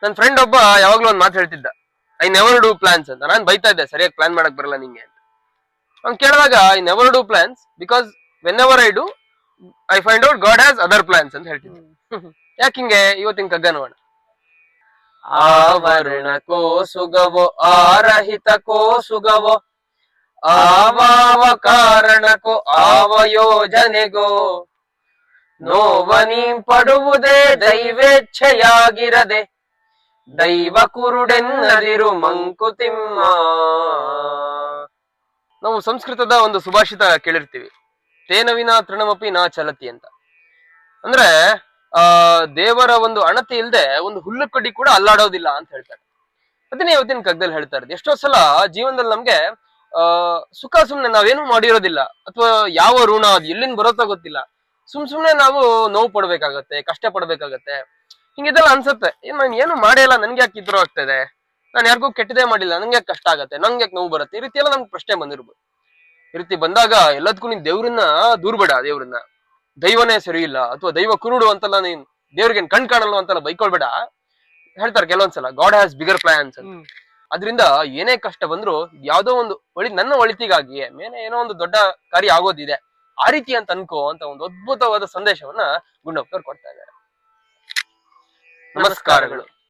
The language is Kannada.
ನನ್ ಫ್ರೆಂಡ್ ಒಬ್ಬ ಯಾವಾಗ್ಲೂ ಒಂದ್ ಮಾತು ಹೇಳ್ತಿದ್ದ, ಐ ನೆವರ್ ಡೂ ಪ್ಲಾನ್ಸ್ ಅಂತ. ನಾನ್ ಬೈತಾ ಇದ್ದೆ, ಸರಿಯಾಗಿ ಪ್ಲಾನ್ ಮಾಡಕ್ ಬರಲ್ಲ ನಿಂಗೆ ಅಂತ. ಅವ್ನ್ ಕೇಳಿದಾಗ I never do plans because whenever I do I find out God has other plans ಅಂತ ಹೇಳ್ತಿದ್ದೆ. ಯಾಕಿಂಗೆ ಇವತ್ತಿನ ಕಗ್ಗ ನೋಡ. ಆವರಣಕೋ ಸುಗವೋ ಆರಹಿತಕೋ ಸುಗವೋ ಆವಾವ ಕಾರಣಕ್ಕೋ ಆವ ಯೋಜನೆಗೋ ನೋವನಿ ಪಡುವುದೇ ದೈವೇಚ್ಛೆಯಾಗಿರದೆ ದೈವ ಕುರುಡೆನ್ನದಿರು ಮಂಕುತಿಮ್ಮ. ನಾವು ಸಂಸ್ಕೃತದ ಒಂದು ಸುಭಾಷಿತ ಕೇಳಿರ್ತೀವಿ, ತೇನವಿನ ತೃಣಮಪಿ ನಾ ಚಲತಿ ಅಂತ. ಅಂದ್ರೆ ದೇವರ ಒಂದು ಅಣತಿ ಇಲ್ದೆ ಒಂದು ಹುಲ್ಲು ಕಡ್ಡಿ ಕೂಡ ಅಲ್ಲಾಡೋದಿಲ್ಲ ಅಂತ ಹೇಳ್ತಾರೆ. ಅದನ್ನೇ ಇವತ್ತಿನ ಕಗ್ಗದಲ್ಲಿ ಹೇಳ್ತಾ ಇರೋದು. ಎಷ್ಟೋ ಸಲ ಜೀವನದಲ್ಲಿ ನಮ್ಗೆ ಸುಖ ಸುಮ್ನೆ ನಾವೇನು ಮಾಡಿರೋದಿಲ್ಲ, ಅಥವಾ ಯಾವ ಋಣ ಅದು ಎಲ್ಲಿಂದ ಬರೋತ್ತೋ ಗೊತ್ತಿಲ್ಲ, ಸುಮ್ನೆ ನಾವು ನೋವು ಪಡ್ಬೇಕಾಗತ್ತೆ, ಕಷ್ಟ ಪಡ್ಬೇಕಾಗತ್ತೆ. ಹಿಂಗಿದೆಲ್ಲ ಅನ್ಸುತ್ತೆ, ನಾನು ಏನು ಮಾಡೇ ಇಲ್ಲ, ನನ್ಗೆ ಯಾಕೆ ಇದ್ರು ಆಗ್ತದೆ, ನಾನು ಯಾರಿಗೂ ಕೆಟ್ಟದೇ ಮಾಡಿಲ್ಲ, ನನ್ಗೆ ಯಾಕೆ ಕಷ್ಟ ಆಗತ್ತೆ, ನಂಗೆ ಯಾಕೆ ನೋವು ಬರುತ್ತೆ, ಈ ರೀತಿ ಎಲ್ಲ ನಮ್ಗೆ ಪ್ರಶ್ನೆ ಬಂದಿರ್ಬೋದು. ಈ ರೀತಿ ಬಂದಾಗ ಎಲ್ಲದಕ್ಕೂ ನೀನ್ ದೇವ್ರನ್ನ ದೂರ್ಬೇಡ. ದೇವ್ರನ್ನ ದೈವನೇ ಸರಿ ಇಲ್ಲ ಅಥವಾ ದೈವ ಕುರುಡು ಅಂತೆಲ್ಲ ನೀನ್ ದೇವ್ರಿಗೆ ಕಣ್ ಕಾಣಲ್ಲ ಅಂತೆಲ್ಲ ಬೈಕೊಳ್ಬೇಡ. ಹೇಳ್ತಾರೆ ಕೆಲವೊಂದ್ಸಲ ಗಾಡ್ ಹ್ಯಾಸ್ ಬಿಗರ್ ಪ್ಲಾನ್ಸ್ ಅಂತ. ಅದರಿಂದ ಏನೇ ಕಷ್ಟ ಬಂದ್ರು ಯಾವ್ದೋ ಒಂದು ನನ್ನ ಒಳಿತಿಗಾಗಿ ಮೇಲೆ ಏನೋ ಒಂದು ದೊಡ್ಡ ಕಾರ್ಯ ಆಗೋದಿದೆ, ಆ ರೀತಿ ಅಂತ ಅನ್ಕೋ ಅಂತ ಒಂದು ಅದ್ಭುತವಾದ ಸಂದೇಶವನ್ನ ಗುಂಡಪ್ಪನವ್ರು ಕೊಡ್ತಾ ಇದ್ದಾರೆ. ನಮಸ್ಕಾರಗಳು.